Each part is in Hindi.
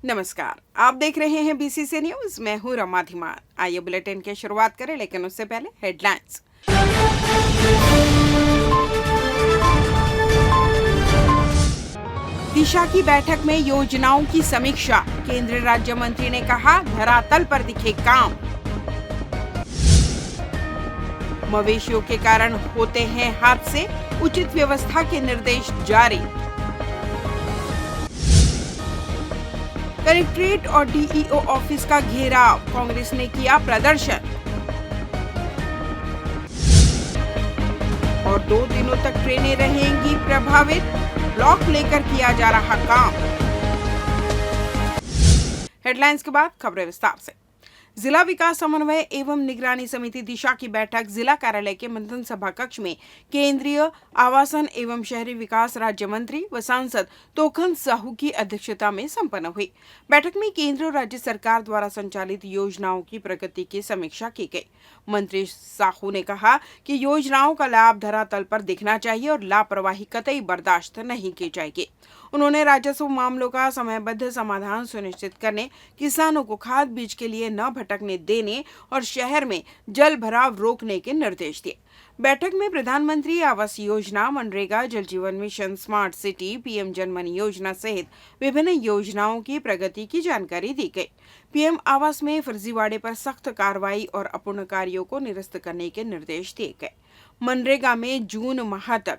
नमस्कार, आप देख रहे हैं बीसीसी न्यूज। मैं हूं रमा धीमान। आइए बुलेटिन की शुरुआत करें, लेकिन उससे पहले हेडलाइंस। दिशा की बैठक में योजनाओं की समीक्षा। केंद्रीय राज्य मंत्री ने कहा, धरातल पर दिखे काम। मवेशियों के कारण होते हैं हादसे, उचित व्यवस्था के निर्देश जारी। कलेक्ट्रेट और डीईओ ऑफिस का घेराव, कांग्रेस ने किया प्रदर्शन। और 2 दिनों तक ट्रेनें रहेंगी प्रभावित, ब्लॉक लेकर किया जा रहा काम। हेडलाइंस के बाद खबरें विस्तार से। जिला विकास समन्वय एवं निगरानी समिति दिशा की बैठक जिला कार्यालय के मंथन सभा कक्ष में केंद्रीय आवासन एवं शहरी विकास राज्य मंत्री व सांसद तोखन साहू की अध्यक्षता में संपन्न हुई। बैठक में केंद्र और राज्य सरकार द्वारा संचालित योजनाओं की प्रगति की समीक्षा की गई। मंत्री साहू ने कहा कि योजनाओं का लाभ धरातल पर दिखना चाहिए और लापरवाही कतई बर्दाश्त नहीं की जाएगी। उन्होंने राजस्व मामलों का समयबद्ध समाधान सुनिश्चित करने, किसानों को खाद बीज के लिए न भटकने देने और शहर में जल भराव रोकने के निर्देश दिए। बैठक में प्रधानमंत्री आवास योजना, मनरेगा, जल जीवन मिशन, स्मार्ट सिटी, पीएम जनमन योजना सहित विभिन्न योजनाओं की प्रगति की जानकारी दी गई। पीएम आवास में फर्जीवाड़े पर सख्त कार्रवाई और अपूर्ण कार्यों को निरस्त करने के निर्देश दिए गए। मनरेगा में जून माह तक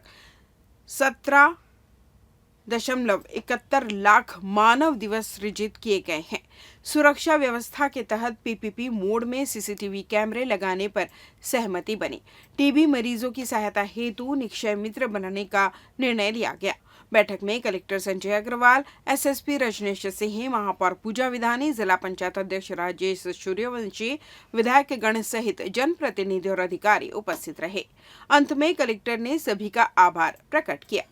17.71 लाख मानव दिवस सृजित किए गए हैं। सुरक्षा व्यवस्था के तहत पीपीपी मोड में सीसीटीवी कैमरे लगाने पर सहमति बनी। टीबी मरीजों की सहायता हेतु निक्षय मित्र बनाने का निर्णय लिया गया। बैठक में कलेक्टर संजय अग्रवाल, एसएसपी रजनीश सिंह, महापौर पूजा विधानी, जिला पंचायत अध्यक्ष राजेश सूर्यवंशी, विधायक गण सहित जनप्रतिनिधि और अधिकारी उपस्थित रहे। अंत में कलेक्टर ने सभी का आभार प्रकट किया।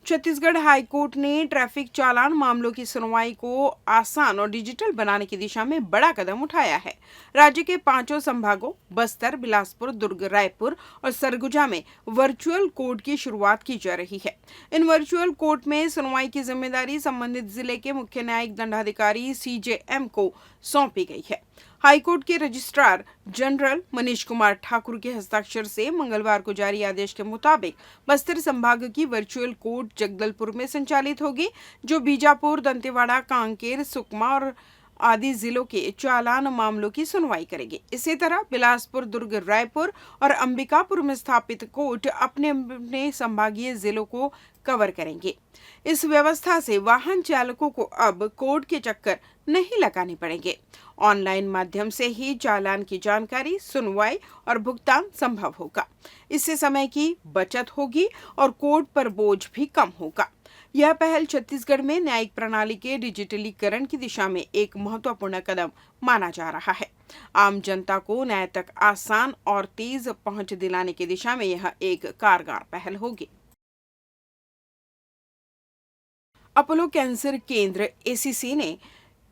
छत्तीसगढ़ हाईकोर्ट ने ट्रैफिक चालान मामलों की सुनवाई को आसान और डिजिटल बनाने की दिशा में बड़ा कदम उठाया है। राज्य के 5 संभागों बस्तर, बिलासपुर, दुर्ग, रायपुर और सरगुजा में वर्चुअल कोर्ट की शुरुआत की जा रही है। इन वर्चुअल कोर्ट में सुनवाई की जिम्मेदारी संबंधित जिले के मुख्य न्यायिक दंडाधिकारी सीजेएम को सौंपी गई है। हाईकोर्ट के रजिस्ट्रार जनरल मनीष कुमार ठाकुर के हस्ताक्षर से मंगलवार को जारी आदेश के मुताबिक बस्तर संभाग की वर्चुअल कोर्ट जगदलपुर में संचालित होगी, जो बीजापुर, दंतेवाड़ा, कांकेर, सुकमा और आदि जिलों के चालान मामलों की सुनवाई करेगी। इसी तरह बिलासपुर, दुर्ग, रायपुर और अंबिकापुर में स्थापित कोर्ट अपने अपने संभागीय जिलों को कवर करेंगे। इस व्यवस्था से वाहन चालकों को अब कोर्ट के चक्कर नहीं लगाने पड़ेंगे। ऑनलाइन माध्यम से ही चालान की जानकारी, सुनवाई और भुगतान संभव होगा। इससे समय की बचत होगी और कोर्ट पर बोझ भी कम होगा। यह पहल छत्तीसगढ़ में न्यायिक प्रणाली के डिजिटलीकरण की दिशा में एक महत्वपूर्ण कदम माना जा रहा है। आम जनता को न्याय तक आसान और तेज पहुंच दिलाने की दिशा में यह एक कारगर पहल होगी। अपोलो कैंसर केंद्र एसीसी ने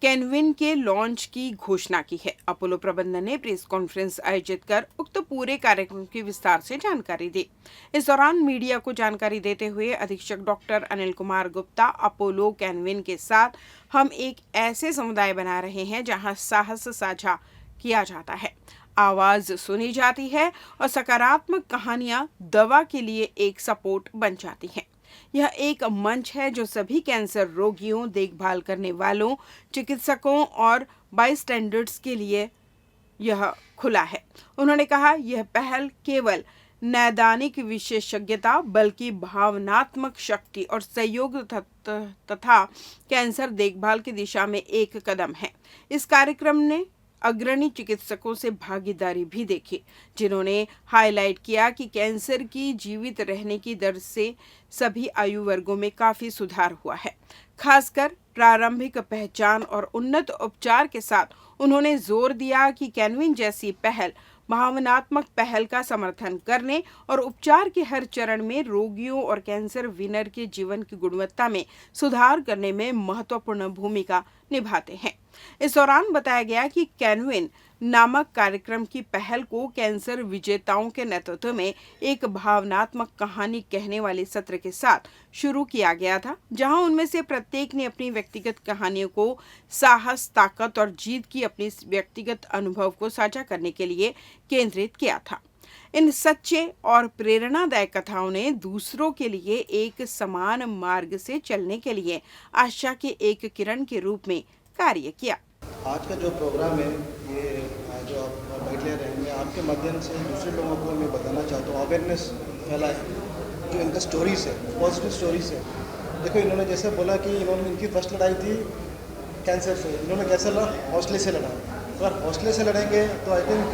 कैनविन के लॉन्च की घोषणा की है। अपोलो प्रबंधन ने प्रेस कॉन्फ्रेंस आयोजित कर उक्त पूरे कार्यक्रम की विस्तार से जानकारी दी। इस दौरान मीडिया को जानकारी देते हुए अधीक्षक doctor Anil Kumar Gupta, Apollo Canwin के साथ हम एक ऐसे समुदाय बना रहे हैं जहां साहस साझा किया जाता है, आवाज सुनी जाती है और सकारात्मक कहानियां दवा के लिए एक सपोर्ट बन जाती हैं। यह एक मंच है जो सभी कैंसर रोगियों, देखभाल करने वालों, चिकित्सकों और बाईस्टैंडर्स के लिए यह खुला है। उन्होंने कहा, यह पहल केवल नैदानिक विशेषज्ञता बल्कि भावनात्मक शक्ति और सहयोग तथा कैंसर देखभाल की दिशा में एक कदम है। इस कार्यक्रम ने अग्रणी चिकित्सकों से भागीदारी भी देखी, जिन्होंने हाईलाइट किया कि कैंसर की जीवित रहने की दर से सभी आयु वर्गों में काफी सुधार हुआ है। खासकर प्रारंभिक पहचान और उन्नत उपचार के साथ उन्होंने जोर दिया कि कैनविन जैसी पहल भावनात्मक पहल का समर्थन करने और उपचार के हर चरण में रोगियों और कैंसर विनर के जीवन की गुणवत्ता में सुधार करने में महत्वपूर्ण भूमिका निभाते हैं। इस दौरान बताया गया कि कैनविन नामक कार्यक्रम की पहल को कैंसर विजेताओं के नेतृत्व में एक भावनात्मक कहानी कहने वाले सत्र के साथ शुरू किया गया था, जहां उनमें से प्रत्येक ने अपनी व्यक्तिगत कहानियों को साहस, ताकत और जीत की अपनी व्यक्तिगत अनुभव को साझा करने के लिए केंद्रित किया था। इन सच्चे और प्रेरणादायक कथाओं ने दूसरों के लिए एक समान मार्ग से चलने के लिए आशा के एक किरण के रूप में कार्य किया। आज का जो प्रोग्राम है, ये जो आप बैठे रहेंगे, आपके माध्यम से दूसरे लोगों को मैं बताना चाहता हूँ, अवेयरनेस फैलाए जो इनका स्टोरीज है, पॉजिटिव स्टोरीज है। देखो, इन्होंने जैसे बोला कि इनकी फर्स्ट लड़ाई थी कैंसर से, इन्होंने कैसे लड़ा? हौसले से लड़ा। अगर हौसले से लड़ेंगे तो आई थिंक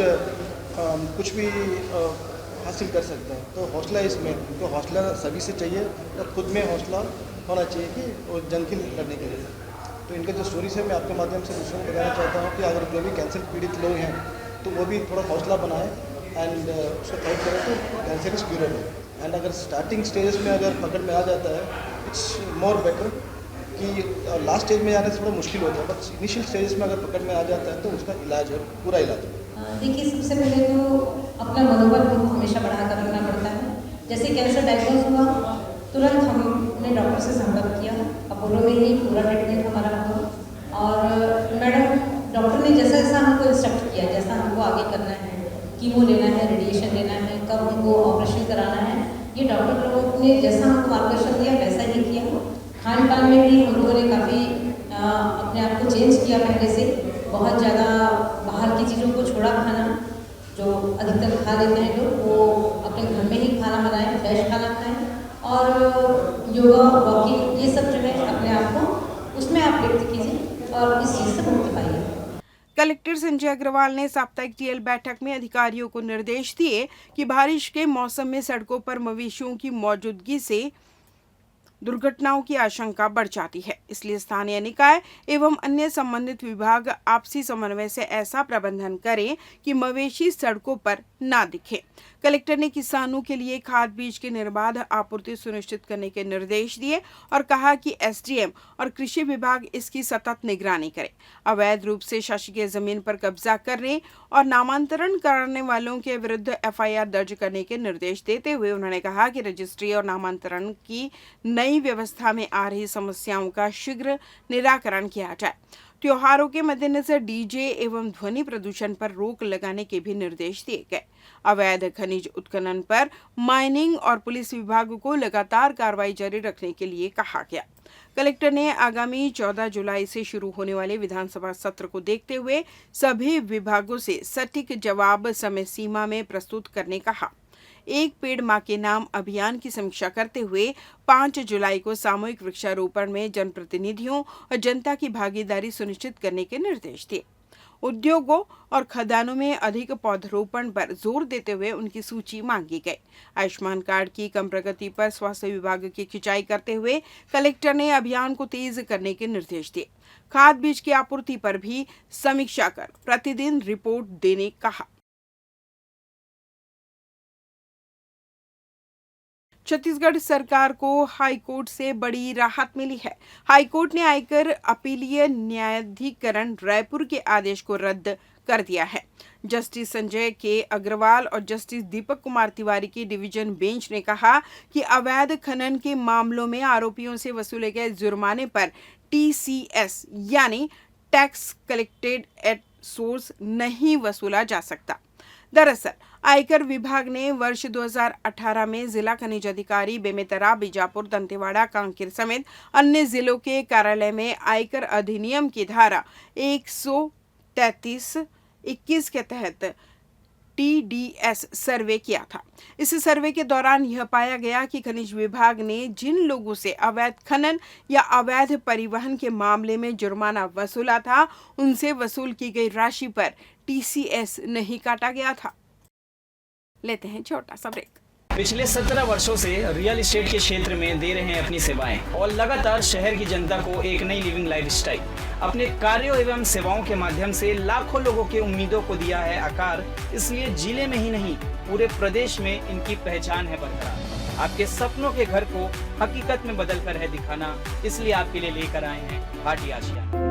कुछ भी हासिल कर सकते हैं। तो हौसला इसमें, तो हौसला सभी से चाहिए और खुद में हौसला होना चाहिए कि वो जंग की लड़ने के लिए। तो इनके जो स्टोरीज है, मैं आपके माध्यम से दूसरों को बताना चाहता हूँ कि अगर जो भी कैंसर पीड़ित लोग हैं तो वो भी थोड़ा हौसला बनाए एंड उसको फाइट करें तो कैंसर इज क्यूरेबल। एंड अगर स्टार्टिंग स्टेज में अगर पकड़ में आ जाता है, इट्स मोर बेटर कि लास्ट स्टेज में आने से थोड़ा मुश्किल होता है, बट इनिशियल स्टेज में अगर पकड़ में आ जाता है तो उसका इलाज है, पूरा इलाज है। देखिए, सबसे पहले तो अपना मनोबल को हमेशा बढ़ा कर रखना पड़ता है। जैसे कैंसर डायग्नोज हुआ, तुरंत हमने डॉक्टर से संपर्क किया। अपोलो में ही पूरा ट्रीटमेंट हमारा हुआ और मैडम डॉक्टर ने जैसा जैसा हमको इंस्ट्रक्ट किया, जैसा हमको आगे करना है, कीमो लेना है, रेडिएशन लेना है, कब हमको ऑपरेशन कराना है, ये डॉक्टर लोगों ने जैसा हमको मार्गदर्शन दिया वैसा ही किया। खान पान में भी हम लोगों ने काफ़ी अपने आप को चेंज किया पहले से। बहुत ज़्यादा बाहर की चीज़ों को छोड़ा खाना, जो अधिकतर खा लेते हैं लोग, वो अपने घर में ही खाना बनाएं, फ्रेश खाना खाएं और योगा, वॉकिंग, ये सब जो है अपने आप को उसमें आप व्यक्त कीजिए और इस चीज़ से मुक्ति पाइए। कलेक्टर संजय अग्रवाल ने साप्ताहिक टीएल बैठक में अधिकारियों को निर्देश दिए कि बारिश के मौसम में सड़कों पर मवेशियों की मौजूदगी से दुर्घटनाओं की आशंका बढ़ जाती है, इसलिए स्थानीय निकाय एवं अन्य संबंधित विभाग आपसी समन्वय से ऐसा प्रबंधन करें कि मवेशी सड़कों पर ना दिखे। कलेक्टर ने किसानों के लिए खाद बीज की निर्बाध आपूर्ति सुनिश्चित करने के निर्देश दिए और कहा कि एसडीएम और कृषि विभाग इसकी सतत निगरानी करे। अवैध रूप से शासकीय जमीन पर कब्जा करने और नामांतरण करने वालों के विरुद्ध एफआईआर दर्ज करने के निर्देश देते हुए उन्होंने कहा कि रजिस्ट्री और नामांतरण की नई व्यवस्था में आ रही समस्याओं का शीघ्र निराकरण किया जाए। त्योहारों के मद्देनजर डीजे एवं ध्वनि प्रदूषण पर रोक लगाने के भी निर्देश दिए गए। अवैध खनिज उत्खनन पर माइनिंग और पुलिस विभाग को लगातार कार्रवाई जारी रखने के लिए कहा गया। कलेक्टर ने आगामी 14 जुलाई से शुरू होने वाले विधानसभा सत्र को देखते हुए सभी विभागों से सटीक जवाब समय सीमा में प्रस्तुत करने कहा। एक पेड़ मां के नाम अभियान की समीक्षा करते हुए 5 जुलाई को सामूहिक वृक्षारोपण में जनप्रतिनिधियों और जनता की भागीदारी सुनिश्चित करने के निर्देश दिए। उद्योगों और खदानों में अधिक पौधरोपण पर जोर देते हुए उनकी सूची मांगी गई। आयुष्मान कार्ड की कम प्रगति पर स्वास्थ्य विभाग की खिंचाई करते हुए कलेक्टर ने अभियान को तेज करने के निर्देश दिए। खाद बीज की आपूर्ति पर भी समीक्षा कर प्रतिदिन रिपोर्ट देने कहा। छत्तीसगढ़ सरकार को हाईकोर्ट से बड़ी राहत मिली है। हाईकोर्ट ने आयकर अपीलीय न्यायाधिकरण रायपुर के आदेश को रद्द कर दिया है। जस्टिस संजय के अग्रवाल और जस्टिस दीपक कुमार तिवारी की डिवीजन बेंच ने कहा कि अवैध खनन के मामलों में आरोपियों से वसूले गए जुर्माने पर टीसीएस यानी टैक्स कलेक्टेड एट सोर्स नहीं वसूला जा सकता। दरअसल आयकर विभाग ने वर्ष 2018 में जिला खनिज अधिकारी बेमेतरा, बीजापुर, दंतेवाड़ा, कांकेर समेत अन्य जिलों के कार्यालय में आयकर अधिनियम की धारा 133(21) के तहत टीडीएस सर्वे किया था। इस सर्वे के दौरान यह पाया गया कि खनिज विभाग ने जिन लोगों से अवैध खनन या अवैध परिवहन के मामले में जुर्माना वसूला था, उनसे वसूल की गई राशि पर टीसीएस नहीं काटा गया था। लेते हैं छोटा सा ब्रेक। पिछले 17 वर्षों से रियल एस्टेट के क्षेत्र में दे रहे हैं अपनी सेवाएं और लगातार शहर की जनता को एक नई लिविंग लाइफस्टाइल। अपने कार्यों एवं सेवाओं के माध्यम से लाखों लोगों की उम्मीदों को दिया है आकार। इसलिए जिले में ही नहीं पूरे प्रदेश में इनकी पहचान है बरकरार। आपके सपनों के घर को हकीकत में बदल कर है दिखाना, इसलिए आपके लिए लेकर आए हैं भाटी आशिया।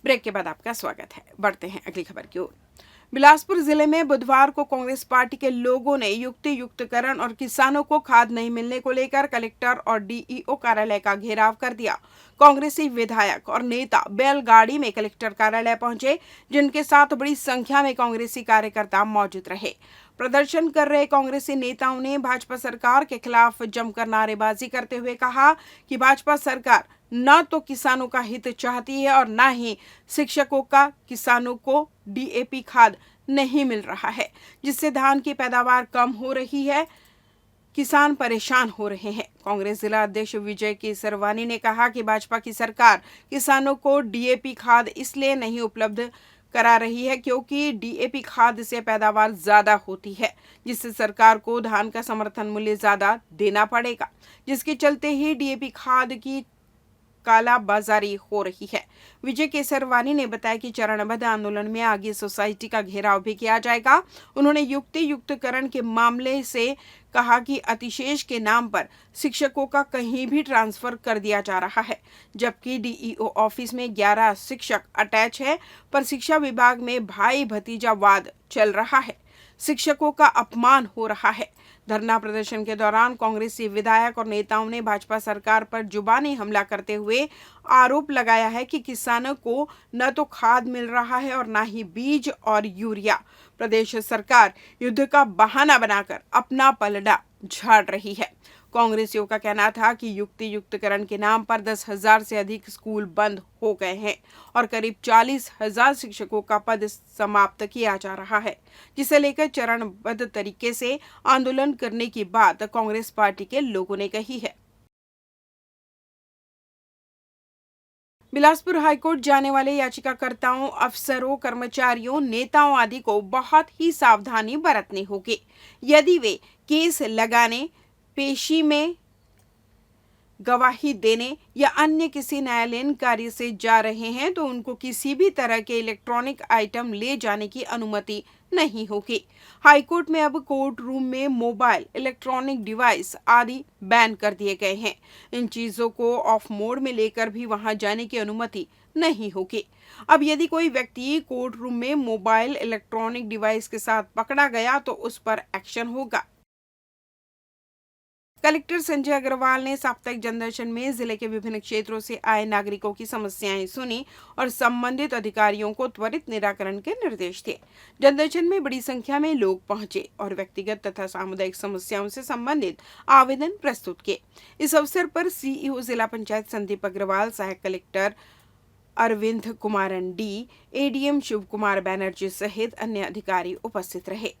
ब्रेक के बाद आपका स्वागत है। बढ़ते हैं अगली खबर की ओर। बिलासपुर जिले में बुधवार को कांग्रेस पार्टी के लोगों ने युक्तियुक्तकरण और किसानों को खाद नहीं मिलने को लेकर कलेक्टर और डीईओ कार्यालय का घेराव कर दिया। कांग्रेसी विधायक और नेता बैलगाड़ी में कलेक्टर कार्यालय पहुंचे, जिनके साथ बड़ी संख्या में कांग्रेसी कार्यकर्ता मौजूद रहे। प्रदर्शन कर रहे कांग्रेसी नेताओं ने भाजपा सरकार के खिलाफ जमकर नारेबाजी करते हुए कहा कि भाजपा सरकार न तो किसानों का हित चाहती है और न ही शिक्षकों का किसानों को डीएपी खाद नहीं मिल रहा है, जिससे धान की पैदावार कम हो रही है, किसान परेशान हो रहे हैं। कांग्रेस जिला अध्यक्ष विजय केसरवानी ने कहा कि भाजपा की सरकार किसानों को डीएपी खाद इसलिए नहीं उपलब्ध करा रही है क्योंकि डीएपी खाद से पैदावार ज्यादा होती है, जिससे सरकार को धान का समर्थन मूल्य ज्यादा देना पड़ेगा, जिसके चलते ही डीएपी खाद की काला बाजारी हो रही है। विजय केसरवानी ने बताया कि चरणबद्ध आंदोलन में आगे सोसाइटी का घेराव भी किया जाएगा। उन्होंने युक्तियुक्तकरण के मामले से कहा कि अतिशेष के नाम पर शिक्षकों का कहीं भी ट्रांसफर कर दिया जा रहा है, जबकि डीईओ ऑफिस में 11 शिक्षक अटैच है, पर शिक्षा विभाग में भाई भतीजा वाद चल रहा है। शिक्षकों का अपमान हो रहा है। धरना प्रदर्शन के दौरान कांग्रेसी विधायक और नेताओं ने भाजपा सरकार पर जुबानी हमला करते हुए आरोप लगाया है कि किसानों को न तो खाद मिल रहा है और न ही बीज और यूरिया। प्रदेश सरकार युद्ध का बहाना बनाकर अपना पलड़ा झाड़ रही है। कांग्रेसियों का कहना था कि युक्तियुक्तकरण के नाम पर 10,000 से अधिक स्कूल बंद हो गए हैं और करीब 40,000 शिक्षकों का पद समाप्त किया जा रहा है, जिसे लेकर चरणबद्ध तरीके से आंदोलन करने की बात कांग्रेस पार्टी के लोगों ने कही है। बिलासपुर हाईकोर्ट जाने वाले याचिकाकर्ताओं, अफसरों, कर्मचारियों, नेताओं आदि को बहुत ही सावधानी बरतनी होगी। यदि वे केस लगाने, पेशी में गवाही देने या अन्य किसी न्यायालयीन कार्य से जा रहे हैं तो उनको किसी भी तरह के इलेक्ट्रॉनिक आइटम ले जाने की अनुमति नहीं होगी। हाईकोर्ट में अब कोर्ट रूम में मोबाइल, इलेक्ट्रॉनिक डिवाइस आदि बैन कर दिए गए हैं। इन चीजों को ऑफ मोड में लेकर भी वहां जाने की अनुमति नहीं होगी। अब यदि कोई व्यक्ति कोर्ट रूम में मोबाइल, इलेक्ट्रॉनिक डिवाइस के साथ पकड़ा गया तो उस पर एक्शन होगा। कलेक्टर संजय अग्रवाल ने साप्ताहिक जनदर्शन में जिले के विभिन्न क्षेत्रों से आए नागरिकों की समस्याएं सुनी और संबंधित अधिकारियों को त्वरित निराकरण के निर्देश दिए। जनदर्शन में बड़ी संख्या में लोग पहुंचे और व्यक्तिगत तथा सामुदायिक समस्याओं से संबंधित आवेदन प्रस्तुत किए। इस अवसर पर सीईओ जिला पंचायत संदीप अग्रवाल, सहायक collector Arvind Kumaran D, ADM Shiv Kumar Banerjee सहित अन्य अधिकारी उपस्थित रहे।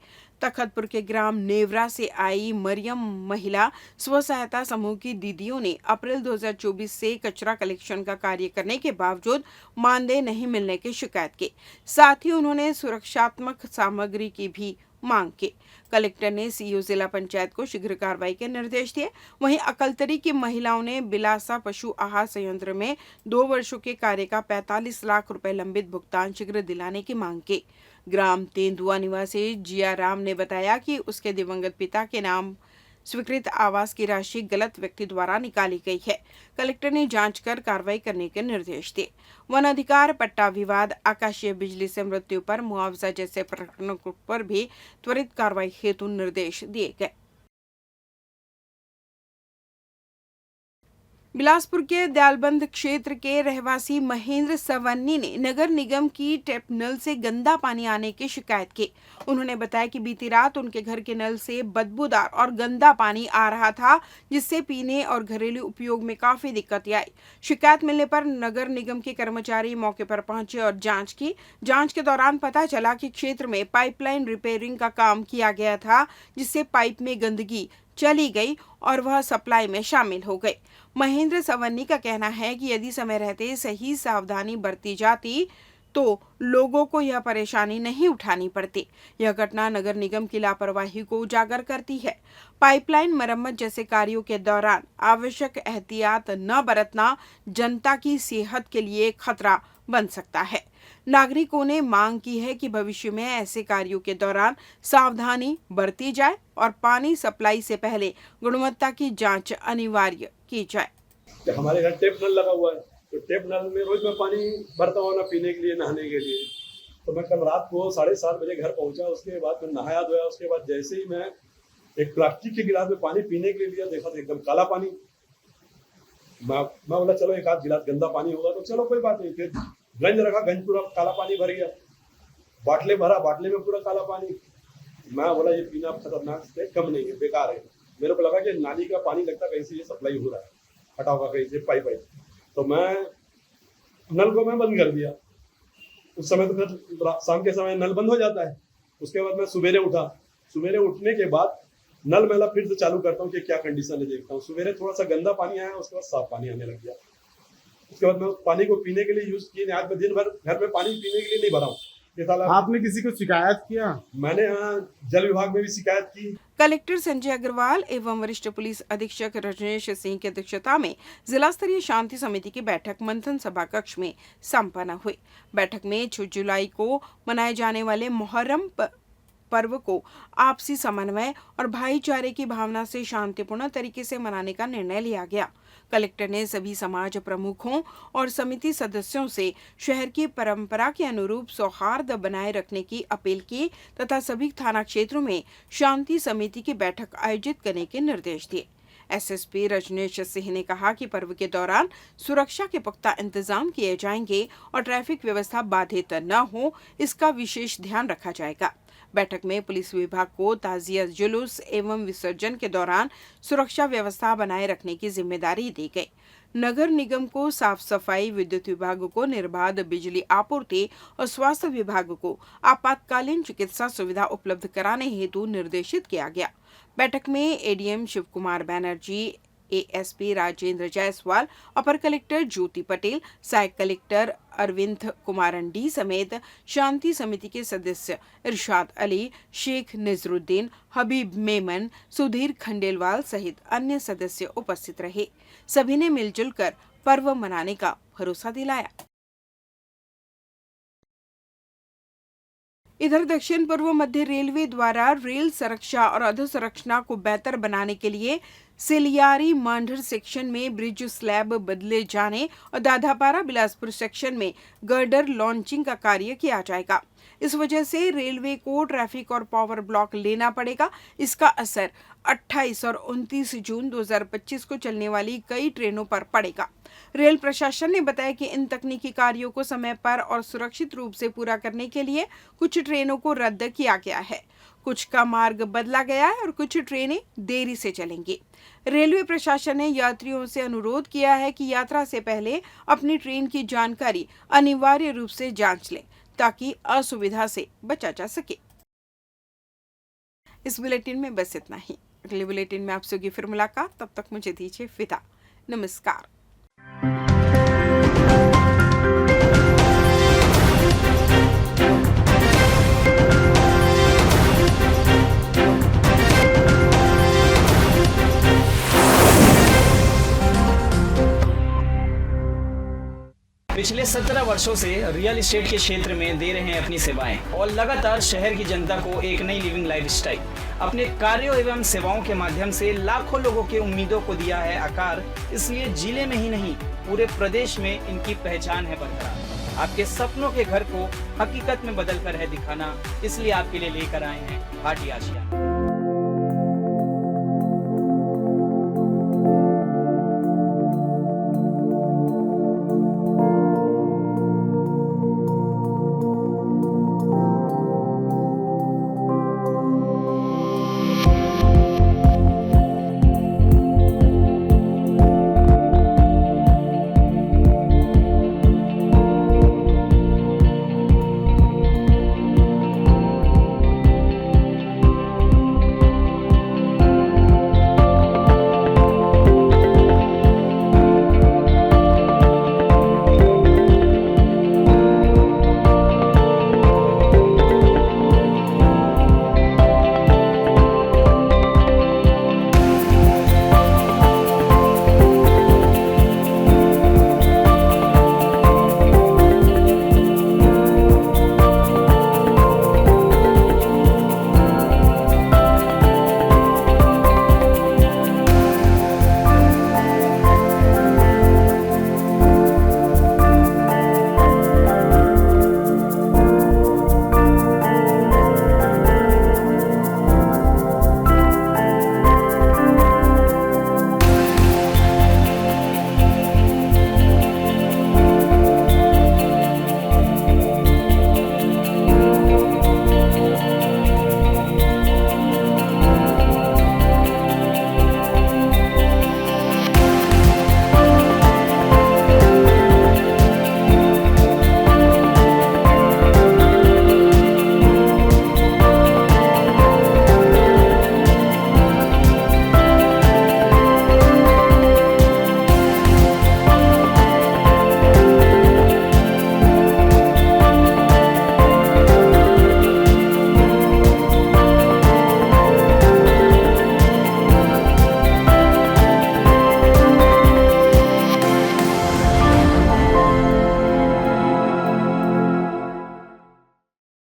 तखतपुर के ग्राम नेवरा से आई मरियम महिला स्व सहायता समूह की दीदियों ने अप्रैल 2024 से कचरा कलेक्शन का कार्य करने के बावजूद मानदेय नहीं मिलने की शिकायत की। साथ ही उन्होंने सुरक्षात्मक सामग्री की भी मांग की। कलेक्टर ने सीईओ जिला पंचायत को शीघ्र कार्रवाई के निर्देश दिए। वहीं अकलतरी की महिलाओं ने बिलासा पशु आहार संयंत्र में 2 वर्षों के कार्य का 45 लाख रुपए लंबित भुगतान शीघ्र दिलाने की मांग की। ग्राम तेंदुआ निवासी जिया राम ने बताया कि उसके दिवंगत पिता के नाम स्वीकृत आवास की राशि गलत व्यक्ति द्वारा निकाली गई है। कलेक्टर ने जांच कर कार्रवाई करने के निर्देश दिए। वन अधिकार, पट्टा विवाद, आकाशीय बिजली से मृत्यु पर मुआवजा जैसे प्रकरणों पर भी त्वरित कार्रवाई हेतु निर्देश दिए गए। बिलासपुर के दयालबंद क्षेत्र के रहवासी महेंद्र सवन्नी ने नगर निगम की टैप नल से गंदा पानी आने की शिकायत की। उन्होंने बताया कि बीती रात उनके घर के नल से बदबूदार और गंदा पानी आ रहा था, जिससे पीने और घरेलू उपयोग में काफी दिक्कत आई। शिकायत मिलने पर नगर निगम के कर्मचारी मौके पर पहुंचे और जांच की। जांच के दौरान पता चला कि क्षेत्र में पाइपलाइन रिपेयरिंग का काम किया गया था, जिससे पाइप में गंदगी चली गई और वह सप्लाई में शामिल हो गई। महेंद्र सवन्नी का कहना है कि यदि समय रहते सही सावधानी बरती जाती तो लोगों को यह परेशानी नहीं उठानी पड़ती। यह घटना नगर निगम की लापरवाही को उजागर करती है। पाइपलाइन मरम्मत जैसे कार्यों के दौरान आवश्यक एहतियात न बरतना जनता की सेहत के लिए खतरा बन सकता है। नागरिकों ने मांग की है कि भविष्य में ऐसे कार्यों के दौरान सावधानी बरती जाए और पानी सप्लाई से पहले गुणवत्ता की जांच अनिवार्य की जाए। हमारे घर टेप नल लगा हुआ है, तो टेप नल में रोज मैं पानी भरता हूँ ना, पीने के लिए, नहाने के लिए। तो मैं कल रात को 7:30 बजे घर पहुंचा। उसके बाद मैं नहाया धोया। उसके बाद जैसे ही मैं एक प्लास्टिक के गिलास में पानी पीने के लिए लिया, देखा तो एकदम काला पानी। मैं बोला चलो एक आध गिलास गंदा पानी होगा तो चलो कोई बात नहीं। फिर गंज रखा, गंज पूरा काला पानी भर गया। बाटले भरा, बाटले में पूरा काला पानी। मैं बोला ये पीना खतरनाक से कम नहीं है, बेकार है। मेरे को लगा कि नाली का पानी लगता कहीं से ये सप्लाई हो रहा है, हटा होगा कहीं से पाइप। तो मैं नल को मैं बंद कर दिया। उस समय तो फिर शाम के समय नल बंद हो जाता है। उसके बाद मैं सवेरे उठा। सवेरे उठने के बाद नल मैला फिर से चालू करता हूँ कि क्या कंडीशन है, देखता हूँ। सवेरे थोड़ा सा गंदा पानी आया, उसके बाद साफ पानी आने लग गया। उसके बाद मैं पानी को पीने के लिए यूज किए। आज मैं दिन भर घर में पानी पीने के लिए नहीं भरा हूँ। आपने किसी को शिकायत किया? मैंने जल विभाग में भी शिकायत की। कलेक्टर संजय अग्रवाल एवं वरिष्ठ पुलिस अधीक्षक रजनीश सिंह की अध्यक्षता में जिला स्तरीय शांति समिति की बैठक मंथन सभा कक्ष में संपन्न हुई। बैठक में 6 जुलाई को मनाए जाने वाले मुहर्रम पर्व को आपसी समन्वय और भाईचारे की भावना से शांतिपूर्ण तरीके से मनाने का निर्णय लिया गया। कलेक्टर ने सभी समाज प्रमुखों और समिति सदस्यों से शहर की परंपरा के अनुरूप सौहार्द बनाए रखने की अपील की तथा सभी थाना क्षेत्रों में शांति समिति की बैठक आयोजित करने के निर्देश दिए। एसएसपी रजनीश सिंह ने कहा कि पर्व के दौरान सुरक्षा के पुख्ता इंतजाम किए जाएंगे और ट्रैफिक व्यवस्था बाधित न हो, इसका विशेष ध्यान रखा जाएगा। बैठक में पुलिस विभाग को ताजिया जुलूस एवं विसर्जन के दौरान सुरक्षा व्यवस्था बनाए रखने की जिम्मेदारी दी गई। नगर निगम को साफ सफाई, विद्युत विभाग को निर्बाध बिजली आपूर्ति और स्वास्थ्य विभाग को आपातकालीन चिकित्सा सुविधा उपलब्ध कराने हेतु निर्देशित किया गया। बैठक में एडीएम शिव कुमार बैनर्जी, एएसपी राजेंद्र जायसवाल, अपर कलेक्टर ज्योति पटेल, सहायक कलेक्टर अरविंद कुमारन डी समेत शांति समिति के सदस्य इरशाद अली, शेख निजरुद्दीन, हबीब मेमन, सुधीर खंडेलवाल सहित अन्य सदस्य उपस्थित रहे। सभी ने मिलजुल कर पर्व मनाने का भरोसा दिलाया। इधर दक्षिण पूर्व मध्य रेलवे द्वारा रेल सुरक्षा और अधोसंरचना को बेहतर बनाने के लिए सिलियारी मांढर सेक्शन में ब्रिज स्लैब बदले जाने और दाधापारा बिलासपुर सेक्शन में गर्डर लॉन्चिंग का कार्य किया जाएगा। इस वजह से रेलवे को ट्रैफिक और पावर ब्लॉक लेना पड़ेगा। इसका असर 28 और 29 जून 2025 को चलने वाली कई ट्रेनों पर पड़ेगा। रेल प्रशासन ने बताया कि इन तकनीकी कार्यों को समय पर और सुरक्षित रूप से पूरा करने के लिए कुछ ट्रेनों को रद्द किया गया है, कुछ का मार्ग बदला गया है और कुछ ट्रेनें देरी से चलेंगी। रेलवे प्रशासन ने यात्रियों से अनुरोध किया है कि यात्रा से पहले अपनी ट्रेन की जानकारी अनिवार्य रूप से जांच लें ताकि असुविधा से बचा जा सके। इस बुलेटिन में बस इतना ही। अगले बुलेटिन में आपसे होगी फिर मुलाकात। तब तक मुझे दीजिए विदा। नमस्कार। पिछले 17 वर्षों से रियल एस्टेट के क्षेत्र में दे रहे हैं अपनी सेवाएं और लगातार शहर की जनता को एक नई लिविंग लाइफस्टाइल। अपने कार्यों एवं सेवाओं के माध्यम से लाखों लोगों की उम्मीदों को दिया है आकार। इसलिए जिले में ही नहीं पूरे प्रदेश में इनकी पहचान है बरकरार। आपके सपनों के घर को हकीकत में बदल कर है दिखाना, इसलिए आपके लिए लेकर आए हैं भाटी आशिया।